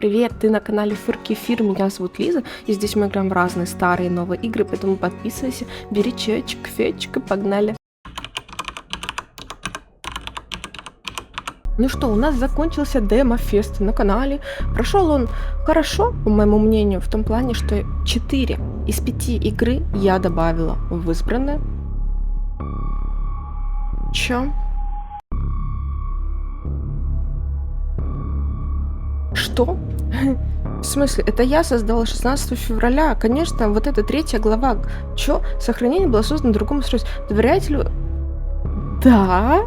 Привет, ты на канале Фыр-Кефир, меня зовут Лиза, и здесь мы играем в разные старые и новые игры, поэтому подписывайся, бери чаечек, кофеечек и погнали. Ну что, у нас закончился демо-фест на канале. Прошел он хорошо, по моему мнению, в том плане, что 4 из 5 игры я добавила в избранное. Чё? Что? В смысле? Это я создала 16 февраля. Конечно, вот эта 3 глава. Чё? Сохранение было создано на другом устройстве. Доверяете ли вы? Да?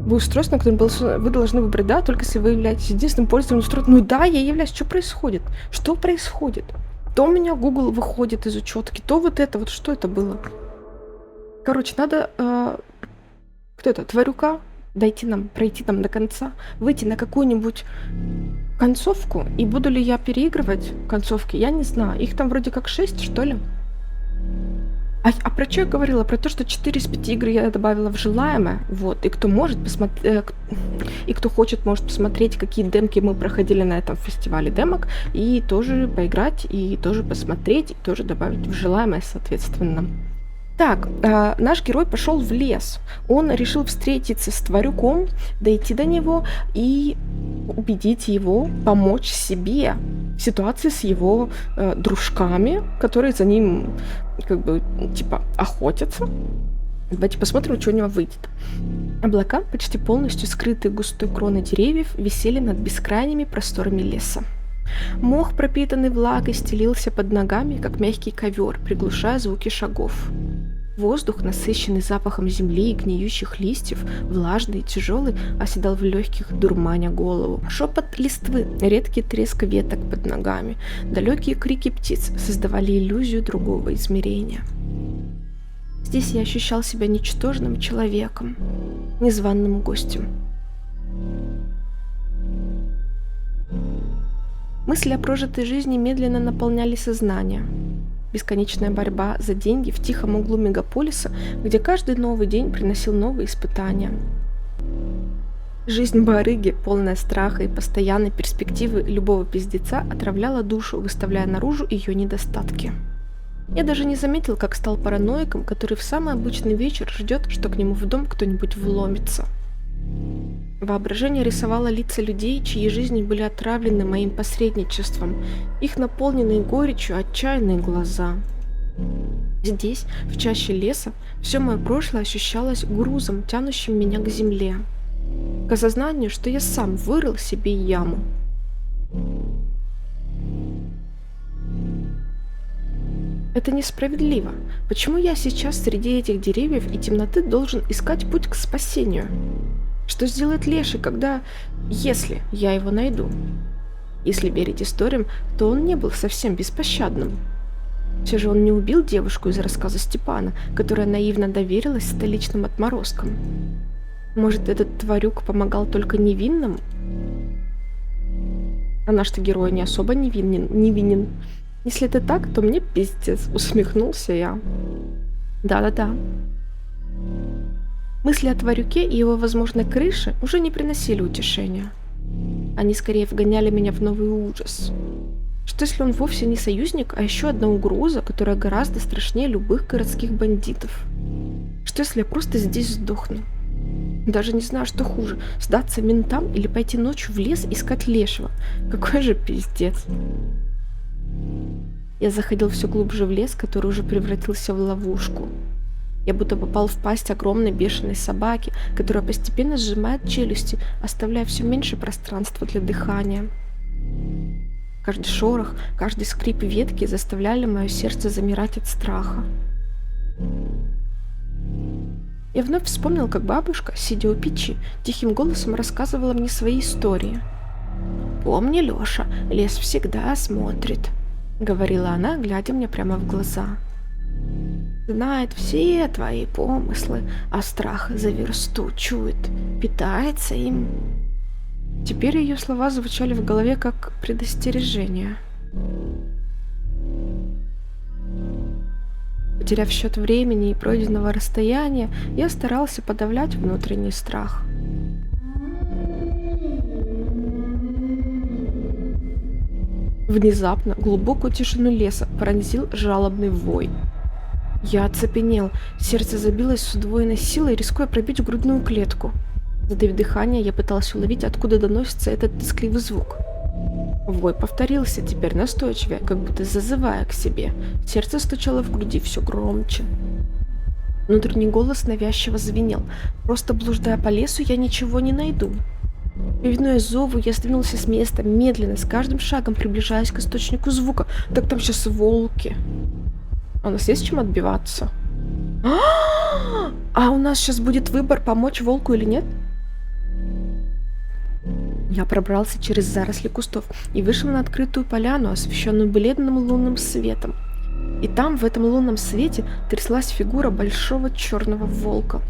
Вы устройство, на котором было создано, вы должны выбрать «да», только если вы являетесь единственным пользователем устройства. Ну да, я являюсь. Что происходит? Что происходит? То у меня Google выходит из учетки, то вот это. Вот что это было? Короче, надо... кто это? Тварюка? Пройти нам до конца, выйти на какую-нибудь концовку, и буду ли я переигрывать концовки, я не знаю. Их там вроде как 6, что ли? А про что я говорила? Про то, что 4 из 5 игр я добавила в желаемое, вот, и кто может посмотреть, и кто хочет, может посмотреть, какие демки мы проходили на этом фестивале демок, и тоже поиграть, и тоже посмотреть, и тоже добавить в желаемое, соответственно. Так, наш герой пошел в лес. Он решил встретиться с тварюком, дойти до него и убедить его помочь себе в ситуации с его дружками, которые за ним как бы типа охотятся. Давайте посмотрим, что у него выйдет. Облака, почти полностью скрытые густой кроной деревьев, висели над бескрайними просторами леса. Мох, пропитанный влагой, стелился под ногами, как мягкий ковер, приглушая звуки шагов. Воздух, насыщенный запахом земли и гниющих листьев, влажный и тяжелый, оседал в легких, дурманя голову. Шепот листвы, редкий треск веток под ногами, далекие крики птиц создавали иллюзию другого измерения. Здесь я ощущал себя ничтожным человеком, незваным гостем. Мысли о прожитой жизни медленно наполняли сознание. Бесконечная борьба за деньги в тихом углу мегаполиса, где каждый новый день приносил новые испытания. Жизнь барыги, полная страха и постоянной перспективы любого пиздеца, отравляла душу, выставляя наружу ее недостатки. Я даже не заметил, как стал параноиком, который в самый обычный вечер ждет, что к нему в дом кто-нибудь вломится. Воображение рисовало лица людей, чьи жизни были отравлены моим посредничеством, их наполненные горечью отчаянные глаза. Здесь, в чаще леса, все мое прошлое ощущалось грузом, тянущим меня к земле, к осознанию, что я сам вырыл себе яму. Это несправедливо. Почему я сейчас среди этих деревьев и темноты должен искать путь к спасению? Что сделает Леший, если я его найду? Если верить историям, то он не был совсем беспощадным. Все же он не убил девушку из рассказа Степана, которая наивно доверилась столичным отморозкам. Может, этот тварюк помогал только невинным? А наш-то герой не особо невинен. Если это так, то мне пиздец, усмехнулся я. Да-да-да. Мысли о тварюке и его возможной крыше уже не приносили утешения. Они скорее вгоняли меня в новый ужас. Что если он вовсе не союзник, а еще одна угроза, которая гораздо страшнее любых городских бандитов? Что если я просто здесь сдохну? Даже не знаю, что хуже, сдаться ментам или пойти ночью в лес искать лешего. Какой же пиздец. Я заходил все глубже в лес, который уже превратился в ловушку. Я будто попал в пасть огромной бешеной собаки, которая постепенно сжимает челюсти, оставляя все меньше пространства для дыхания. Каждый шорох, каждый скрип ветки заставляли мое сердце замирать от страха. Я вновь вспомнил, как бабушка, сидя у печи, тихим голосом рассказывала мне свои истории. «Помни, Леша, лес всегда смотрит», — говорила она, глядя мне прямо в глаза. «Знает все твои помыслы, а страх за версту чует, питается им». Теперь ее слова звучали в голове как предостережение. Потеряв счет времени и пройденного расстояния, я старался подавлять внутренний страх. Внезапно глубокую тишину леса пронзил жалобный вой. Я оцепенел, сердце забилось с удвоенной силой, рискуя пробить грудную клетку. Затаив дыхание, я пытался уловить, откуда доносится этот тоскливый звук. Вой повторился, теперь настойчивее, как будто зазывая к себе. Сердце стучало в груди все громче. Внутренний голос навязчиво звенел. Просто блуждая по лесу, я ничего не найду. Повинуясь зову, я сдвинулся с места, медленно, с каждым шагом приближаясь к источнику звука. Так там сейчас волки. А у нас есть чем отбиваться? А у нас сейчас будет выбор, помочь волку или нет? Я пробрался через заросли кустов и вышел на открытую поляну, освещенную бледным лунным светом. И там, в этом лунном свете, тряслась фигура большого черного волка.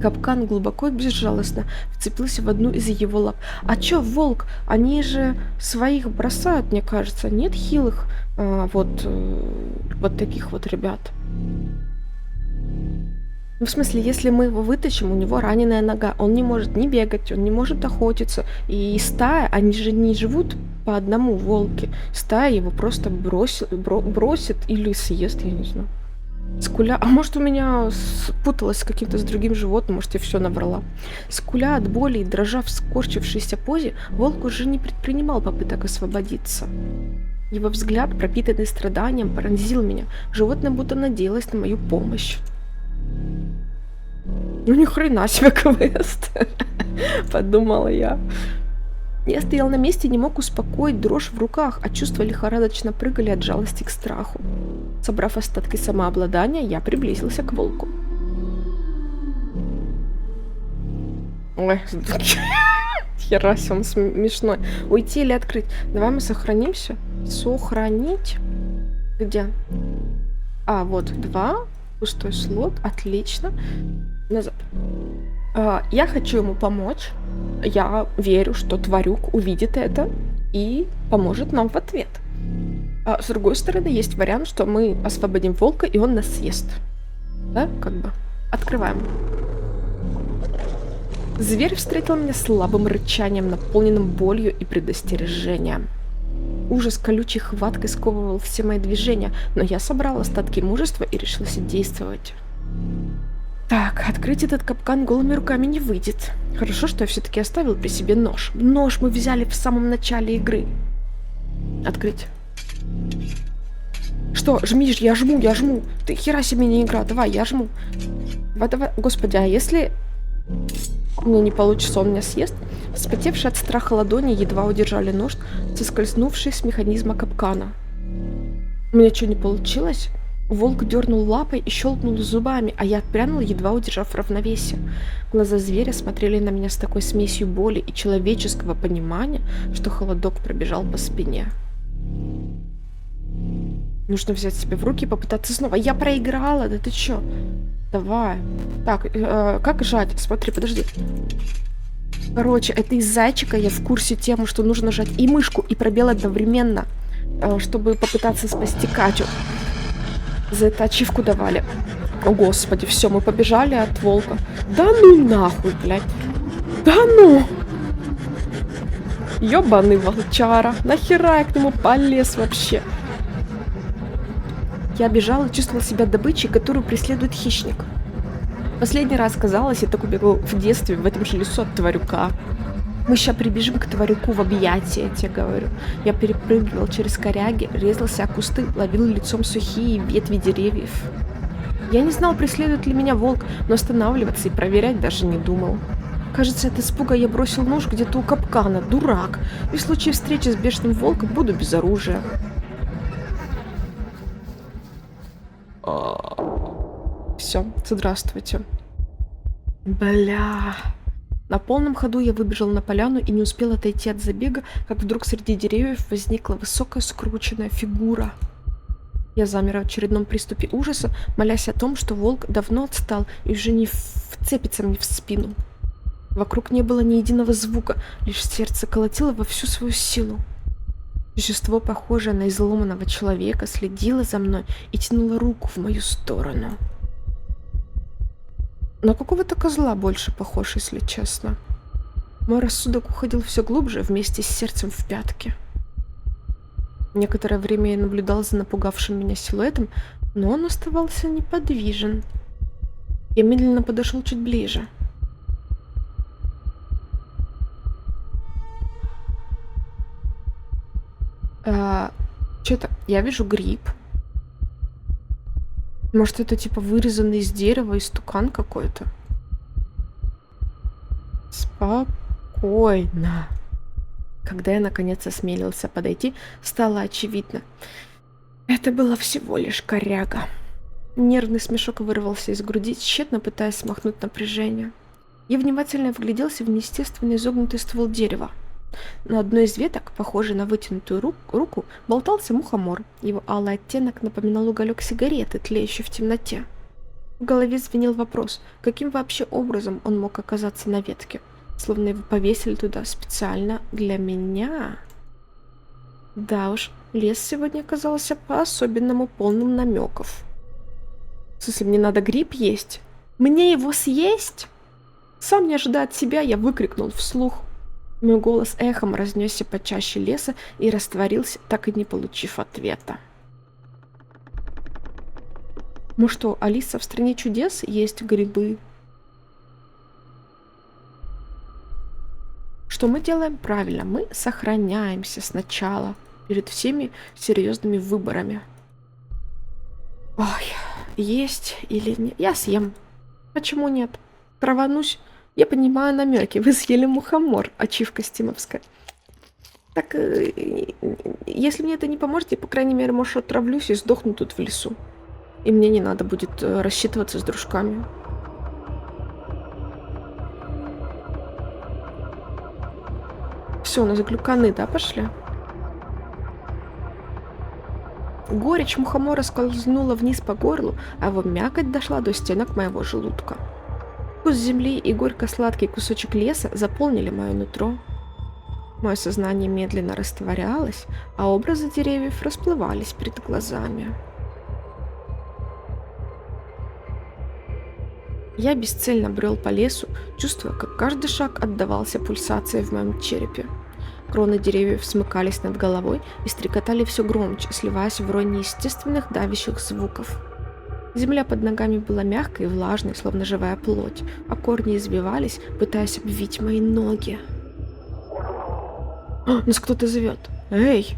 Капкан глубоко и безжалостно вцепился в одну из его лап. А чё, волк? Они же своих бросают, мне кажется. Нет хилых вот таких вот ребят. Ну, в смысле, если мы его вытащим, у него раненая нога, он не может ни бегать, он не может охотиться. И стая, они же не живут по одному, волки. Стая его просто бросит или съест, я не знаю. Скуля... А может, у меня спуталось с каким-то с другим животным, может, я все набрала. Скуля от боли и дрожа в скорчившейся позе, волк уже не предпринимал попыток освободиться. Его взгляд, пропитанный страданием, пронзил меня. Животное будто надеялось на мою помощь. Ну ни хрена себе квест, подумала я. Я стоял на месте и не мог успокоить дрожь в руках, а чувства лихорадочно прыгали от жалости к страху. Собрав остатки самообладания, я приблизился к волку. Ой, хера себе, он смешной. Уйти или открыть? Давай мы сохранимся. Сохранить? Где? А, вот, 2. Пустой слот. Отлично. Назад. Я хочу ему помочь. Я верю, что Тварюк увидит это и поможет нам в ответ. А с другой стороны, есть вариант, что мы освободим волка, и он нас съест. Да, как бы. Открываем. Зверь встретил меня слабым рычанием, наполненным болью и предостережением. Ужас колючей хваткой сковывал все мои движения, но я собрал остатки мужества и решился действовать. Так, открыть этот капкан голыми руками не выйдет. Хорошо, что я все-таки оставил при себе нож. Нож мы взяли в самом начале игры. Открыть. Что, жмишь? Я жму. Ты хера себе не игра. Давай, я жму. Давай. Господи, а если мне не получится, он меня съест? Вспотевшие от страха ладони едва удержали нож, соскользнувший с механизма капкана. У меня что, не получилось? Волк дернул лапой и щелкнул зубами, а я отпрянул, едва удержав равновесие. Глаза зверя смотрели на меня с такой смесью боли и человеческого понимания, что холодок пробежал по спине. Нужно взять себя в руки и попытаться снова. Я проиграла, да ты чё? Давай. Так, как жать? Смотри, подожди. Короче, это из зайчика я в курсе темы, что нужно жать и мышку, и пробел одновременно, чтобы попытаться спасти Катю. За это ачивку давали. О, господи, все, мы побежали от волка. Да ну нахуй, блядь. Да ну! Ёбаный волчара. Нахера я к нему полез вообще? Я бежал и чувствовал себя добычей, которую преследует хищник. Последний раз казалось, я так убегал в детстве в этом же лесу от Тварюка. Мы сейчас прибежим к Тварюку в объятия, я тебе говорю. Я перепрыгивал через коряги, резался о кусты, ловил лицом сухие ветви деревьев. Я не знал, преследует ли меня волк, но останавливаться и проверять даже не думал. Кажется, от испуга я бросил нож где-то у капкана, дурак. И в случае встречи с бешеным волком буду без оружия. Все, здравствуйте. Бля. На полном ходу я выбежал на поляну и не успел отойти от забега, как вдруг среди деревьев возникла высокая скрученная фигура. Я замер в очередном приступе ужаса, молясь о том, что волк давно отстал и уже не вцепится мне в спину. Вокруг не было ни единого звука, лишь сердце колотило во всю свою силу. Существо, похожее на изломанного человека, следило за мной и тянуло руку в мою сторону. На какого-то козла больше похож, если честно. Мой рассудок уходил все глубже вместе с сердцем в пятки. Некоторое время я наблюдал за напугавшим меня силуэтом, но он оставался неподвижен. Я медленно подошел чуть ближе. А, Что-то я вижу гриб. Может, это типа вырезанный из дерева истукан какой-то? Спокойно. Когда я наконец осмелился подойти, стало очевидно. Это было всего лишь коряга. Нервный смешок вырвался из груди, тщетно пытаясь смахнуть напряжение. Я внимательно вгляделся в неестественно изогнутый ствол дерева. На одной из веток, похожей на вытянутую руку, болтался мухомор. Его алый оттенок напоминал уголек сигареты, тлеющий в темноте. В голове звенел вопрос, каким вообще образом он мог оказаться на ветке, словно его повесили туда специально для меня. Да уж, лес сегодня оказался по-особенному полным намеков. В смысле, мне надо гриб есть? Мне его съесть? Сам не ожидая от себя, я выкрикнул вслух. Мой голос эхом разнесся по чаще леса и растворился, так и не получив ответа. Ну что, Алиса, в стране чудес есть грибы? Что мы делаем правильно? Мы сохраняемся сначала перед всеми серьезными выборами. Ой, есть или нет? Я съем. Почему нет? Траванусь. Я понимаю намеки. Вы съели мухомор, ачивка стимовская. Так, если мне это не поможет, я, по крайней мере, может, отравлюсь и сдохну тут в лесу. И мне не надо будет рассчитываться с дружками. Все, у нас глюканы, да, пошли? Горечь мухомора скользнула вниз по горлу, а его мякоть дошла до стенок моего желудка. Вкус земли и горько-сладкий кусочек леса заполнили мое нутро. Мое сознание медленно растворялось, а образы деревьев расплывались перед глазами. Я бесцельно брел по лесу, чувствуя, как каждый шаг отдавался пульсацией в моем черепе. Кроны деревьев смыкались над головой и стрекотали все громче, сливаясь в рой неестественных давящих звуков. Земля под ногами была мягкой и влажной, словно живая плоть, а корни извивались, пытаясь обвить мои ноги. Нас кто-то зовет. Эй!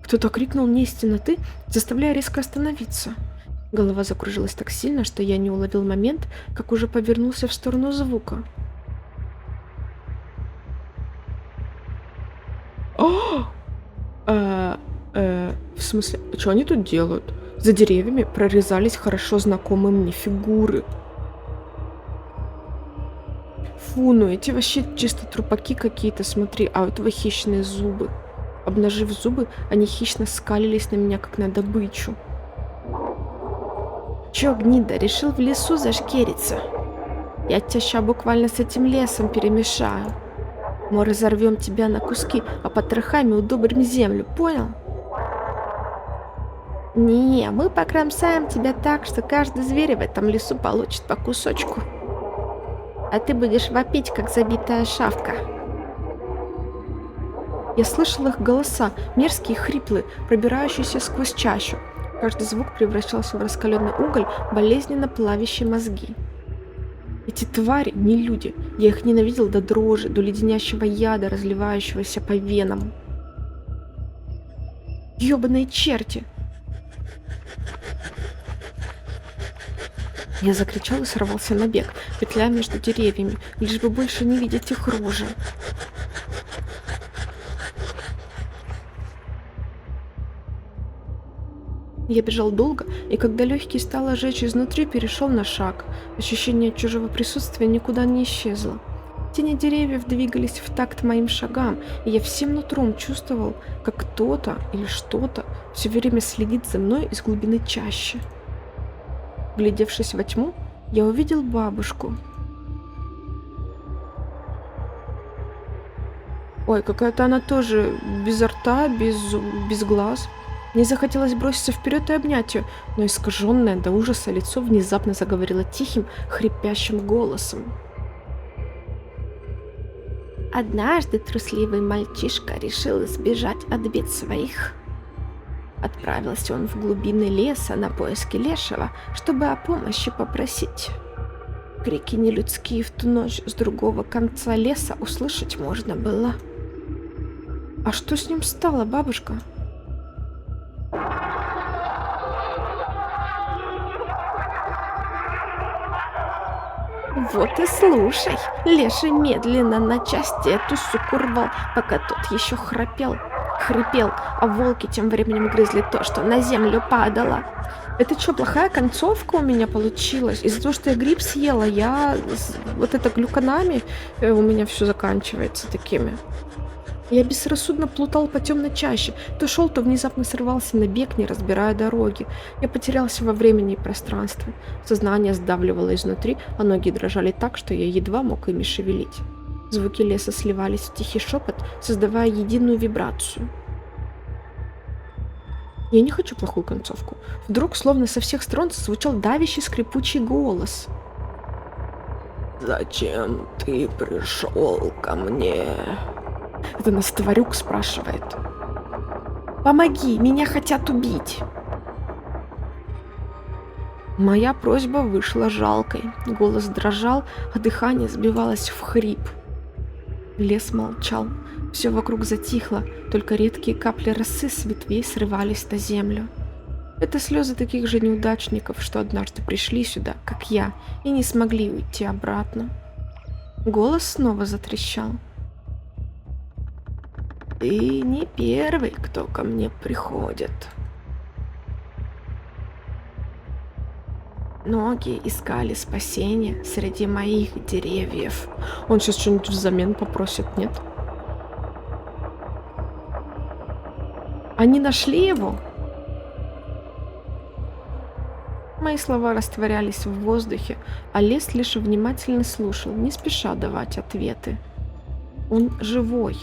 Кто-то крикнул мне из темноты, заставляя резко остановиться. Голова закружилась так сильно, что я не уловил момент, как уже повернулся в сторону звука. В смысле, что они тут делают? За деревьями прорезались хорошо знакомые мне фигуры. Фу, ну эти вообще чисто трупаки какие-то, смотри, а у этого хищные зубы. Обнажив зубы, они хищно скалились на меня, как на добычу. Чё, гнида, решил в лесу зашкериться? Я тебя ща буквально с этим лесом перемешаю. Мы разорвем тебя на куски, а потрохами удобрим землю, понял? Не, мы покромсаем тебя так, что каждый зверь в этом лесу получит по кусочку. А ты будешь вопить, как забитая шавка. Я слышал их голоса, мерзкие и хриплые, пробирающиеся сквозь чащу. Каждый звук превращался в раскаленный уголь, болезненно плавящий мозги. Эти твари не люди. Я их ненавидел до дрожи, до леденящего яда, разливающегося по венам. Ёбаные черти! Я закричал и сорвался на бег, петляя между деревьями, лишь бы больше не видеть их рожи. Я бежал долго, и когда легкие стало жечь изнутри, перешел на шаг. Ощущение чужого присутствия никуда не исчезло. Тени деревьев двигались в такт моим шагам, и я всем нутром чувствовал, как кто-то или что-то все время следит за мной из глубины чащи. Глядевшись во тьму, я увидел бабушку. Ой, какая-то она тоже без рта, без глаз. Мне захотелось броситься вперед и обнять ее, но искаженное до ужаса лицо внезапно заговорило тихим, хрипящим голосом. Однажды трусливый мальчишка решил избежать от бед своих. Отправился он в глубины леса на поиски лешего, чтобы о помощи попросить. Крики нелюдские в ту ночь с другого конца леса услышать можно было. А что с ним стало, бабушка? Вот и слушай. Леший медленно на части эту суку рвал, пока тот еще хрипел, а волки тем временем грызли то, что на землю падало. Это что, плохая концовка у меня получилась? Из-за того, что я гриб съела, вот это глюконами у меня все заканчивается такими. Я безрассудно плутал по темной чаще, то шел, то внезапно срывался на бег, не разбирая дороги. Я потерялся во времени и пространстве. Сознание сдавливало изнутри, а ноги дрожали так, что я едва мог ими шевелить. Звуки леса сливались в тихий шепот, создавая единую вибрацию. Я не хочу плохую концовку. Вдруг, словно со всех сторон, звучал давящий скрипучий голос. «Зачем ты пришел ко мне?» Это нас Тварюк спрашивает. «Помоги, меня хотят убить!» Моя просьба вышла жалкой. Голос дрожал, а дыхание сбивалось в хрип. Лес молчал. Все вокруг затихло, только редкие капли росы с ветвей срывались на землю. Это слезы таких же неудачников, что однажды пришли сюда, как я, и не смогли уйти обратно. Голос снова затрещал. «Ты не первый, кто ко мне приходит. Многие искали спасения среди моих деревьев». Он сейчас что-нибудь взамен попросит, нет? Они нашли его? Мои слова растворялись в воздухе, а лес лишь внимательно слушал, не спеша давать ответы. Он живой.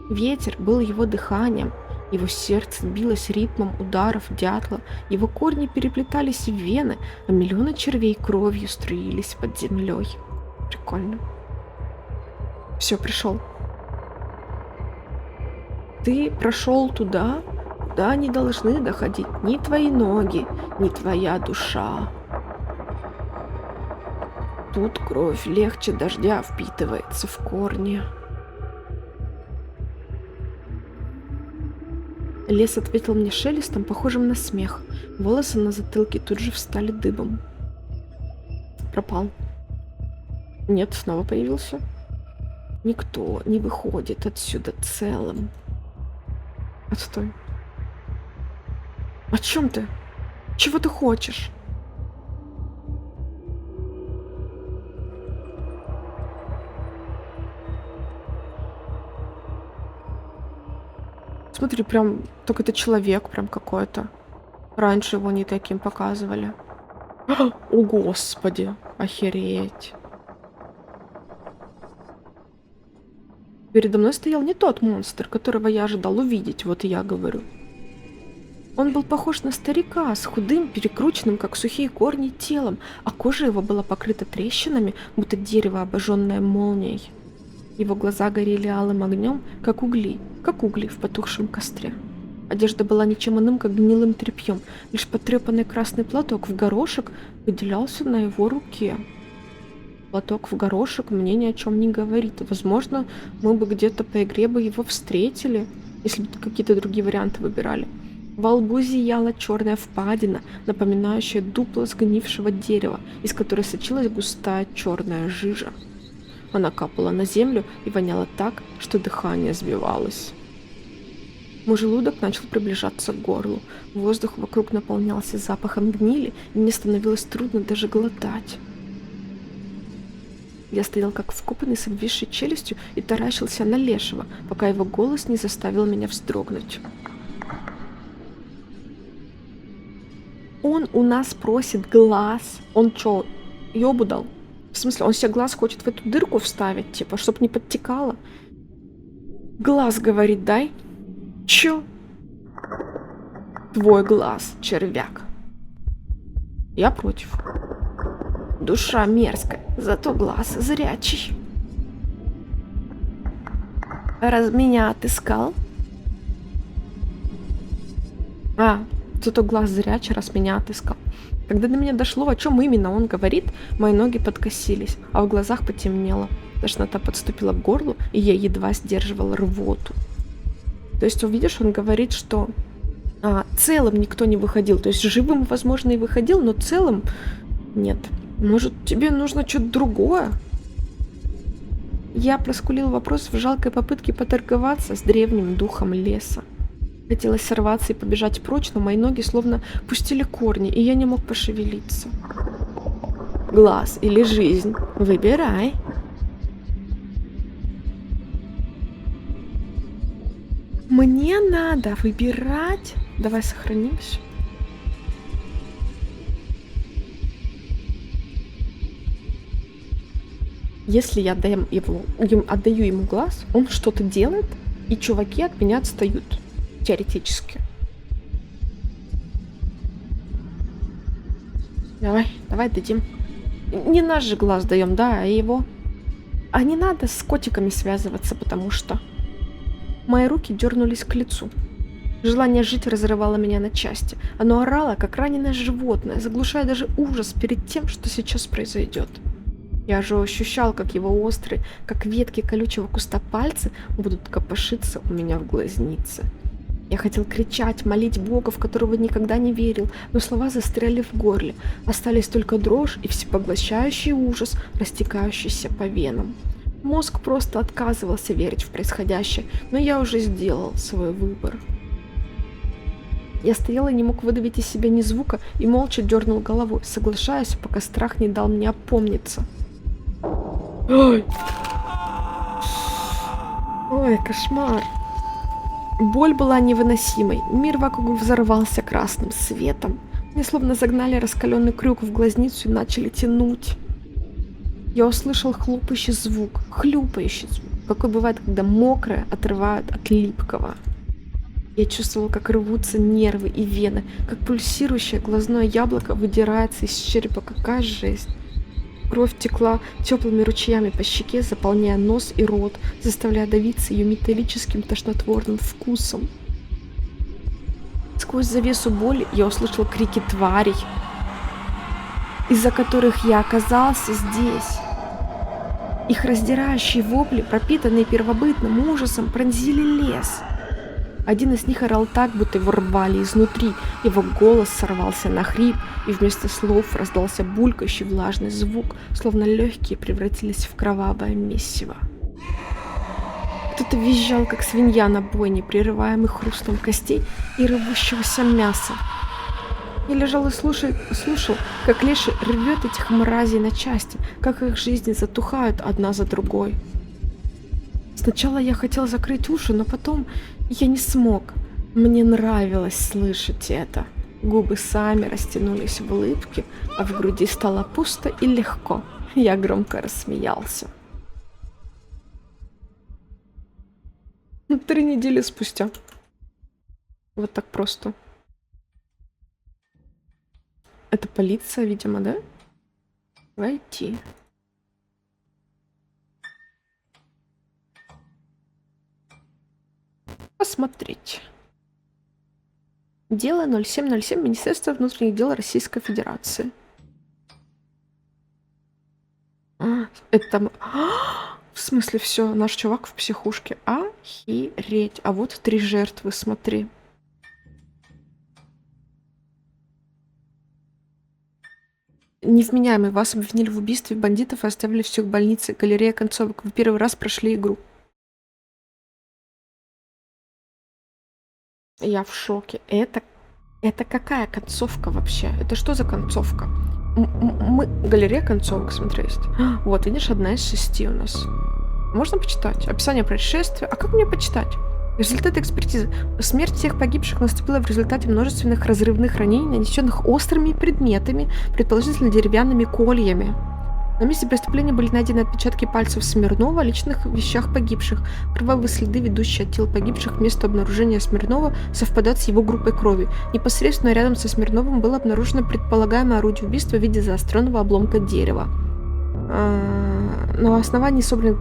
Ветер был его дыханием, его сердце билось ритмом ударов дятла, его корни переплетались в вены, а миллионы червей кровью струились под землей. Прикольно. Все, пришел. Ты прошел туда, куда не должны доходить ни твои ноги, ни твоя душа. Тут кровь легче дождя впитывается в корни. Лес ответил мне шелестом, похожим на смех. Волосы на затылке тут же встали дыбом. Пропал. Нет, снова появился. Никто не выходит отсюда целым. Отстой. О чем ты? Чего ты хочешь? Смотри, прям, только это человек прям какой-то. Раньше его не таким показывали. О, Господи, охереть. Передо мной стоял не тот монстр, которого я ожидал увидеть, вот и я говорю. Он был похож на старика, с худым, перекрученным, как сухие корни, телом, а кожа его была покрыта трещинами, будто дерево, обожженное молнией. Его глаза горели алым огнем, как угли в потухшем костре. Одежда была ничем иным, как гнилым тряпьем, лишь потрепанный красный платок в горошек выделялся на его руке. Платок в горошек мне ни о чем не говорит. Возможно, мы бы где-то по игре бы его встретили, если бы какие-то другие варианты выбирали. Во лбу зияла черная впадина, напоминающая дупло сгнившего дерева, из которой сочилась густая черная жижа. Она капала на землю и воняла так, что дыхание сбивалось. Мой желудок начал приближаться к горлу. Воздух вокруг наполнялся запахом гнили, и мне становилось трудно даже глотать. Я стоял как вкопанный с обвисшей челюстью и таращился на лешего, пока его голос не заставил меня вздрогнуть. Он у нас просит глаз. Он чё, ёбу дал? В смысле, он себе глаз хочет в эту дырку вставить, типа, чтоб не подтекало? Глаз, говорит, дай. Чё? Твой глаз, червяк. Я против. Душа мерзкая, зато глаз зрячий. Раз меня отыскал. А, зато глаз зрячий, раз меня отыскал. Когда до меня дошло, о чем именно он говорит, мои ноги подкосились, а в глазах потемнело. Тошнота подступила к горлу, и я едва сдерживала рвоту. То есть, увидишь, он говорит, что целым никто не выходил. То есть живым, возможно, и выходил, но целым нет. Может, тебе нужно что-то другое? Я проскулил вопрос в жалкой попытке поторговаться с древним духом леса. Хотелось сорваться и побежать прочь, но мои ноги словно пустили корни, и я не мог пошевелиться. Глаз или жизнь? Выбирай. Мне надо выбирать. Давай сохранимся. Если я отдаю ему глаз, он что-то делает, и чуваки от меня отстают. Теоретически. Давай дадим. Не наш же глаз даем, да, а его. А не надо с котиками связываться, потому что... Мои руки дернулись к лицу. Желание жить разрывало меня на части. Оно орало, как раненое животное, заглушая даже ужас перед тем, что сейчас произойдет. Я же ощущал, как его острые, как ветки колючего куста пальцы будут копошиться у меня в глазнице. Я хотел кричать, молить Бога, в которого никогда не верил, но слова застряли в горле. Остались только дрожь и всепоглощающий ужас, растекающийся по венам. Мозг просто отказывался верить в происходящее, но я уже сделал свой выбор. Я стоял и не мог выдавить из себя ни звука и молча дернул головой, соглашаясь, пока страх не дал мне опомниться. Ой, кошмар. Боль была невыносимой, мир вокруг взорвался красным светом. Мне словно загнали раскаленный крюк в глазницу и начали тянуть. Я услышал хлюпающий звук, какой бывает, когда мокрое отрывают от липкого. Я чувствовал, как рвутся нервы и вены, как пульсирующее глазное яблоко выдирается из черепа. Какая жесть! Кровь текла теплыми ручьями по щеке, заполняя нос и рот, заставляя давиться ее металлическим тошнотворным вкусом. Сквозь завесу боли я услышал крики тварей, из-за которых я оказался здесь. Их раздирающие вопли, пропитанные первобытным ужасом, пронзили лес. Один из них орал так, будто его рвали изнутри. Его голос сорвался на хрип, и вместо слов раздался булькающий влажный звук, словно легкие превратились в кровавое месиво. Кто-то визжал, как свинья на бойне, прерываемый хрустом костей и рвущегося мяса. Я лежал и слушал, как леший рвет этих мразей на части, как их жизни затухают одна за другой. Сначала я хотел закрыть уши, но потом я не смог. Мне нравилось слышать это. Губы сами растянулись в улыбке, а в груди стало пусто и легко. Я громко рассмеялся. 3 недели спустя. Вот так просто. Это полиция, видимо, да? Войти. Посмотреть. Дело 0707 Министерства внутренних дел Российской Федерации. Это... В смысле, все, наш чувак в психушке. Охереть. А вот 3 жертвы, смотри. Невменяемый, вас обвинили в убийстве бандитов и оставили всех в больнице. Галерея концовок. Вы первый раз прошли игру. Я в шоке. Это какая концовка вообще? Это что за концовка? Галерея концовок, смотри, есть. Вот, видишь, 1 из 6 у нас. Можно почитать? Описание происшествия. А как мне почитать? Результаты экспертизы. Смерть всех погибших наступила в результате множественных разрывных ранений, нанесенных острыми предметами, предположительно деревянными кольями. На месте преступления были найдены отпечатки пальцев Смирнова, личных вещах погибших. Кровавые следы, ведущие от тел погибших к месту обнаружения Смирнова, совпадают с его группой крови. Непосредственно рядом со Смирновым было обнаружено предполагаемое орудие убийства в виде заостренного обломка дерева. На основании собранных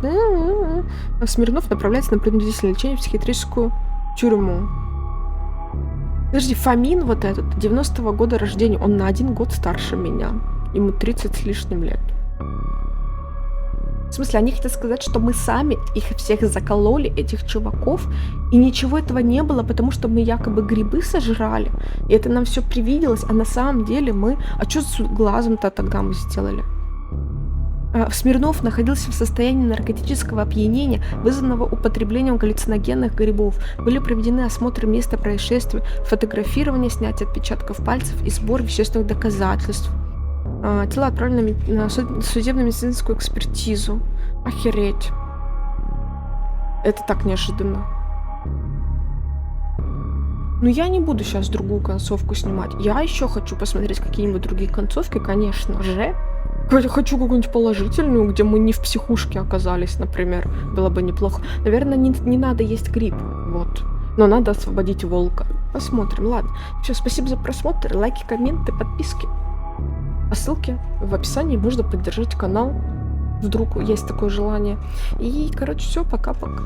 Смирнов направляется на принудительное лечение в психиатрическую тюрьму. Подожди, Фомин вот этот, 90-го года рождения, он на 1 год старше меня. Ему 30 с лишним лет. В смысле, они хотят сказать, что мы сами их всех закололи, этих чуваков, и ничего этого не было, потому что мы якобы грибы сожрали, и это нам все привиделось, а на самом деле мы... А что с глазом-то тогда мы сделали? Смирнов находился в состоянии наркотического опьянения, вызванного употреблением галлюциногенных грибов. Были проведены осмотры места происшествия, фотографирование, снятие отпечатков пальцев и сбор вещественных доказательств. Тело отправлено на судебно-медицинскую экспертизу. Охереть. Это так неожиданно. Но я не буду сейчас другую концовку снимать. Я еще хочу посмотреть какие-нибудь другие концовки, конечно же. Хочу какую-нибудь положительную, где мы не в психушке оказались, например. Было бы неплохо. Наверное, не надо есть гриб. Вот. Но надо освободить волка. Посмотрим. Ладно. Все, спасибо за просмотр. Лайки, комменты, подписки. По ссылке в описании можно поддержать канал. Вдруг есть такое желание. И, короче, все. Пока-пока.